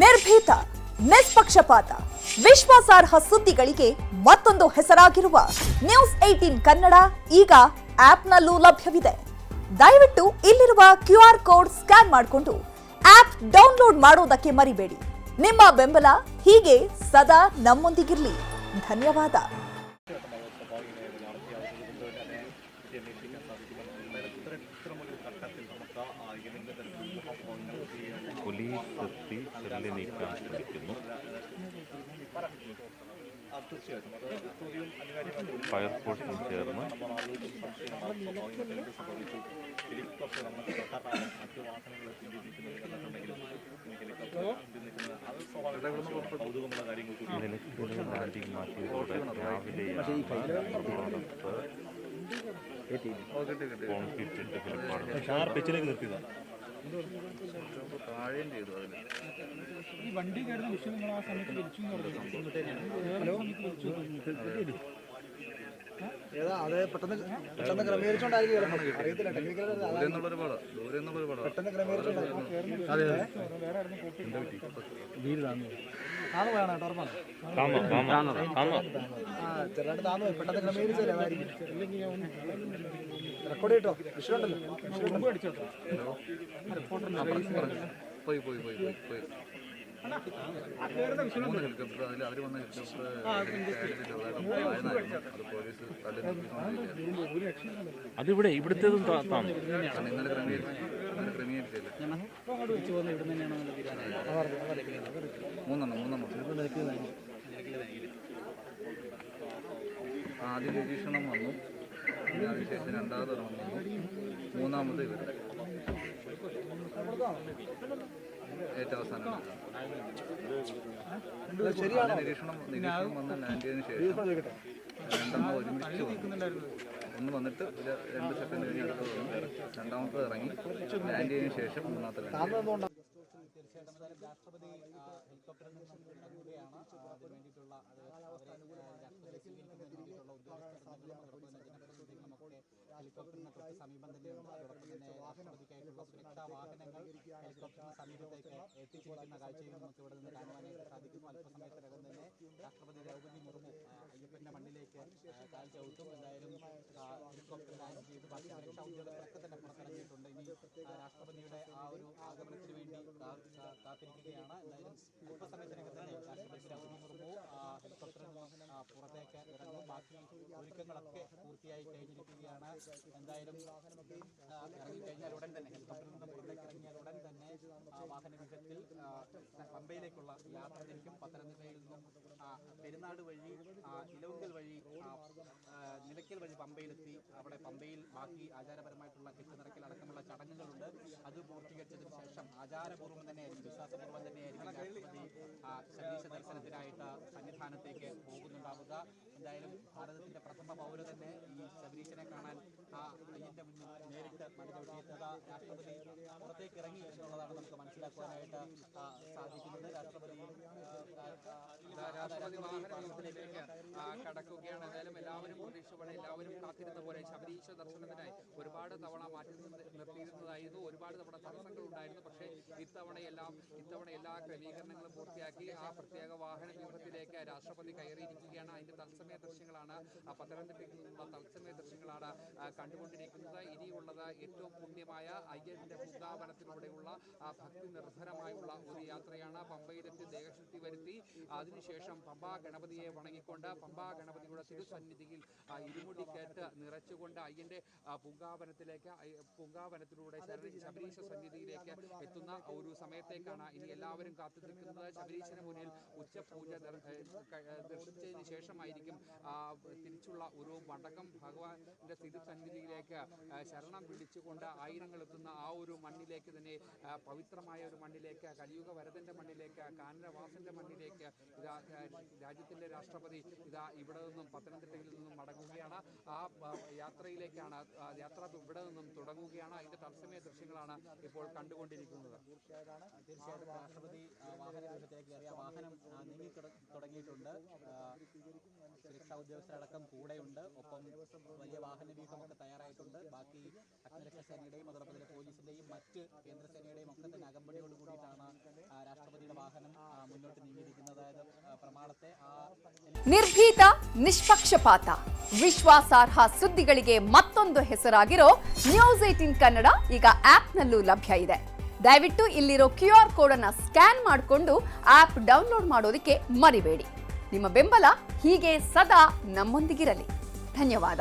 ನಿರ್ಭೀತ, ನಿಷ್ಪಕ್ಷಪಾತ, ವಿಶ್ವಾಸಾರ್ಹ ಸುದ್ದಿಗಳಿಗೆ ಮತ್ತೊಂದು ಹೆಸರಾಗಿರುವ ನ್ಯೂಸ್ 18 ಕನ್ನಡ ಈಗ ಆಪ್ನಲ್ಲೂ ಲಭ್ಯವಿದೆ. ದಯವಿಟ್ಟು ಇಲ್ಲಿರುವ QR ಕೋಡ್ ಸ್ಕ್ಯಾನ್ ಮಾಡಿಕೊಂಡು ಆಪ್ ಡೌನ್ಲೋಡ್ ಮಾಡೋದಕ್ಕೆ ಮರಿಬೇಡಿ. ನಿಮ್ಮ ಬೆಂಬಲ ಹೀಗೆ ಸದಾ ನಮ್ಮೊಂದಿಗಿರಲಿ. ಧನ್ಯವಾದ. പോലീസ് എത്തി തള്ളി നീക്കാൻ ശ്രമിക്കുന്നു. ഫയർഫോഴ്സും ചേർന്ന് നിലയ്ക്കൽ ലാൻഡിംഗ് മാറ്റിയതോടെ രാവിലെയാണ് കോൺക്രീറ്റ് ഇട്ട് ഹെലിപ്പാഡ് താഴെയും ചെയ്തു. അതിന് ഈ വണ്ടി കയറുന്ന വിഷയം നിങ്ങൾ ആ സമയത്ത് വിളിച്ചു അത് പെട്ടെന്ന് ക്രമീകരിച്ചോണ്ടായിരിക്കും അറിയത്തില്ല. പെട്ടെന്ന് ക്രമീകരിച്ചോണ്ടാണ് ചെറുതായിട്ട് താന്നു പോയി. പെട്ടെന്ന് ക്രമീകരിച്ചല്ലേ അതായിരിക്കും. റെക്കോർഡ് ചെയ്തോ? വിഷയമുണ്ടല്ലോ. പോയി പോയി പോയി പോയി പോയി 3 ഹെലികോപ്റ്റർ അതിൽ അവർ വന്ന ഹെലികോപ്റ്റർ അത് പോലീസ് അതിവിടെ ഇവിടുത്തേതും ഇന്നലെ ക്രമീകരിച്ചില്ല. 3 ആദ്യം നിരീക്ഷണം വന്നു, അതിനുശേഷം രണ്ടാമത് വന്നു, മൂന്നാമത് ഇവരുടെ ഏറ്റവും അവസാനം നിരീക്ഷണം വന്ന് ലാൻഡ് ചെയ്തതിനു ശേഷം രണ്ടെണ്ണം ഒരുമിച്ച് ഒന്ന് വന്നിട്ട് 2 സെക്കൻഡ് കഴിഞ്ഞ് അടുത്തത് വന്നു, രണ്ടാമത്തെ ഇറങ്ങി ലാൻഡ് ചെയ്തതിനു ശേഷം മൂന്നാമത്തെ ലാൻഡ്. തീർച്ചയായിട്ടും രാഷ്ട്രപതി ഹെലികോപ്റ്ററിൽ നിന്നും ഇറങ്ങുകയാണ്. അതിന് വേണ്ടിയിട്ടുള്ള ഹെലികോപ്റ്ററിന് തൊട്ട് സമീപം തന്നെയുണ്ട്. അതോടൊപ്പം തന്നെ രാഷ്ട്രപതിക്കായിട്ടുള്ള സുരക്ഷാ വാഹനങ്ങൾ ഹെലികോപ്റ്ററിന് സമീപത്തേക്ക് എത്തിച്ചിരിക്കുന്ന കാഴ്ചയും നമുക്ക് ഇവിടെ നിന്ന് കാണുവാനായിട്ട് സാധിക്കുന്നു. അല്പസമയത്തിനകം തന്നെ രാഷ്ട്രപതി ദ്രൗപദി മുർമു അയ്യപ്പന്റെ മണ്ണിലേക്ക് കാൽ ചവിട്ടും. എന്തായാലും ഹെലികോപ്റ്റർ ലാൻഡ് ചെയ്ത് ബാക്കി സുരക്ഷാ ഉദ്യോഗസ്ഥരൊക്കെ തന്നെ പുറത്തിറങ്ങിയിട്ടുണ്ട്. ഇനി രാഷ്ട്രപതിയുടെ ആ ഒരു ആഗമനത്തിന് വേണ്ടി കാത്തിരിക്കുകയാണ്. എന്തായാലും അല്പസമയത്തിനകം തന്നെ രാഷ്ട്രപതി ദ്രൗപദി മുർമു ഹെലികോപ്റ്ററിൽ നിന്ന് പുറത്തേക്ക് ഇറങ്ങും. ബാക്കി ഒരുക്കങ്ങളൊക്കെ പൂർത്തിയായി കഴിഞ്ഞിരിക്കുകയാണ്. എന്തായാലും ഇറങ്ങിക്കഴിഞ്ഞാൽ ഉടൻ തന്നെ ഹെലികോപ്റ്ററിൽ നിന്ന് പുറത്തേക്ക് ഇറങ്ങിയാൽ ഉടൻ തന്നെ വാഹന വ്യൂഹത്തിൽ പമ്പയിലേക്കുള്ള യാത്ര തിരിക്കും. പത്തനംതിട്ടയിൽ നിന്നും പെരുന്നാട് വഴി ഇലവുങ്കൽ വഴി നിലയ്ക്കൽ വഴി പമ്പയിലെത്തി അവിടെ പമ്പയിൽ ബാക്കി ആചാരപരമായിട്ടുള്ള കെട്ടുനിറക്കൽ അടക്കമുള്ള ചടങ്ങുകളുണ്ട്. അത് പൂർത്തീകരിച്ചതിന് ശേഷം ആചാരപൂർവ്വം തന്നെയായിരിക്കും, വിശ്വാസപൂർവ്വം തന്നെയായിരിക്കും രാഷ്ട്രപതി ശബരീശ ദർശനത്തിനായിട്ട് സന്നിധാനത്തേക്ക് പോകുന്നുണ്ടാവുക. എന്തായാലും ഭാരതത്തിന്റെ പ്രഥമ പൗര തന്നെ ഈ ശബരീശനെ കാണാൻ അയ്യന്റെ മുന്നിൽ നേരിട്ട് മലചവിട്ടിയെത്തുക രാഷ്ട്രപതി പുറത്തേക്ക് ഇറങ്ങി എന്നുള്ളതാണ് നമുക്ക് മനസ്സിലാക്കുവാനായിട്ട് സാധിക്കുന്നത്. രാഷ്ട്രപതി വാഹനത്തിലേക്ക് കടക്കുകയാണ്. എന്തായാലും എല്ലാവരും പ്രതീക്ഷയോടെ എല്ലാവരും കാത്തിരുന്ന പോലെ ശബരീശ ദർശനത്തിനായി ഒരുപാട് തവണ മാറ്റി നിർത്തിയിരുന്നതായിരുന്നു. ഒരുപാട് തവണ തടസ്സങ്ങൾ ഉണ്ടായിരുന്നു. പക്ഷേ ഇത്തവണ എല്ലാ ക്രമീകരണങ്ങളും പൂർത്തിയാക്കി ആ പ്രത്യേക വാഹന വ്യൂഹത്തിലേക്ക് രാഷ്ട്രപതി കയറിയിരിക്കുകയാണ്. അതിന്റെ തത്സമയ ദൃശ്യങ്ങളാണ് പത്തനംതിട്ടയിൽ നിന്നുള്ള തത്സമയ ദൃശ്യങ്ങളാണ് കണ്ടുകൊണ്ടിരിക്കുന്നത്. ഇനിയുള്ളത് ഏറ്റവും പുണ്യമായ അയ്യന്റെ പൂങ്കാവനത്തിലൂടെയുള്ള ഭക്തി നിർഭരമായുള്ള ഒരു യാത്രയാണ്. പമ്പയിലെത്തി ദേഹശുദ്ധി വരുത്തി അതിനുശേഷം പമ്പാ ഗണപതിയെ വണങ്ങിക്കൊണ്ട് പമ്പാ ഗണപതിയുടെ തിരുസന്നിധിയിൽ ഇരുമുടിക്കേറ്റ് നിറച്ചുകൊണ്ട് അയ്യന്റെ പൂങ്കാവനത്തിലൂടെ ശബരീശ സന്നിധിയിലേക്ക് എത്തുന്ന ഒരു സമയത്തേക്കാണ് ഇനി എല്ലാവരും കാത്തു നിൽക്കുന്നത്. ശബരീശന് മുന്നിൽ ഉച്ചപൂജ ദർശിച്ചതിന് ശേഷമായിരിക്കും തിരിച്ചുള്ള ഒരു മടക്കം ഭഗവാന്റെ തിരുസന്നിധിയിലേക്ക് ശരണം വിളിച്ചുകൊണ്ട് ആയിരങ്ങൾ എത്തുന്ന ആ ഒരു മണ്ണിലേക്ക് തന്നെ, പവിത്രമായ ഒരു മണ്ണിലേക്ക്, കലിയുഗ വരദന്റെ മണ്ണിലേക്ക്, കാനനവാസന്റെ മണ്ണിലേക്ക് ഇതാ രാജ്യത്തിന്റെ രാഷ്ട്രപതി ഇതാ ഇവിടെ നിന്നും പത്തനംതിട്ടയിൽ നിന്നും മടങ്ങുകയാണ്. ആ യാത്രയിലേക്കാണ് യാത്ര ഇവിടെ നിന്നും തുടങ്ങുകയാണ്. അതിന്റെ തത്സമയ ദൃശ്യങ്ങളാണ് ഇപ്പോൾ കണ്ടുകൊണ്ടിരിക്കുന്നത്. തീർച്ചയായിട്ടും രാഷ്ട്രപതി വാഹനത്തിലേക്ക് കയറിയ വാഹനം നീങ്ങി തുടങ്ങിയിട്ടുണ്ട്. സുരക്ഷാ ഉദ്യോഗസ്ഥരടക്കം കൂടെയുണ്ട്. ഒപ്പം വലിയ വാഹന വ്യൂഹമൊക്കെ തയ്യാറായിട്ടുണ്ട്. ബാക്കി അഗ്നിരക്ഷാ സേനയുടെയും അതോടൊപ്പം തന്നെ പോലീസിന്റെയും മറ്റ് കേന്ദ്രസേനയുടെയും ഒക്കെ തന്നെ അകമ്പടിയോട് കൂടിയിട്ടാണ് രാഷ്ട്രപതിയുടെ വാഹനം മുന്നോട്ട് നീങ്ങിയിരിക്കുന്നത്. അതായത് പ്രമാണത്തെ ನಿರ್ಭೀತ, ನಿಷ್ಪಕ್ಷಪಾತ, ವಿಶ್ವಾಸಾರ್ಹ ಸುದ್ದಿಗಳಿಗೆ ಮತ್ತೊಂದು ಹೆಸರಾಗಿರೋ ನ್ಯೂಸ್ 18 ಕನ್ನಡ ಈಗ ಆಪ್ನಲ್ಲೂ ಲಭ್ಯ ಇದೆ. ದಯವಿಟ್ಟು ಇಲ್ಲಿರೋ QR ಕೋಡ್ ಅನ್ನ ಸ್ಕ್ಯಾನ್ ಮಾಡಿಕೊಂಡು ಆಪ್ ಡೌನ್ಲೋಡ್ ಮಾಡೋದಕ್ಕೆ ಮರಿಬೇಡಿ. ನಿಮ್ಮ ಬೆಂಬಲ ಹೀಗೆ ಸದಾ ನಮ್ಮೊಂದಿಗಿರಲಿ. ಧನ್ಯವಾದ.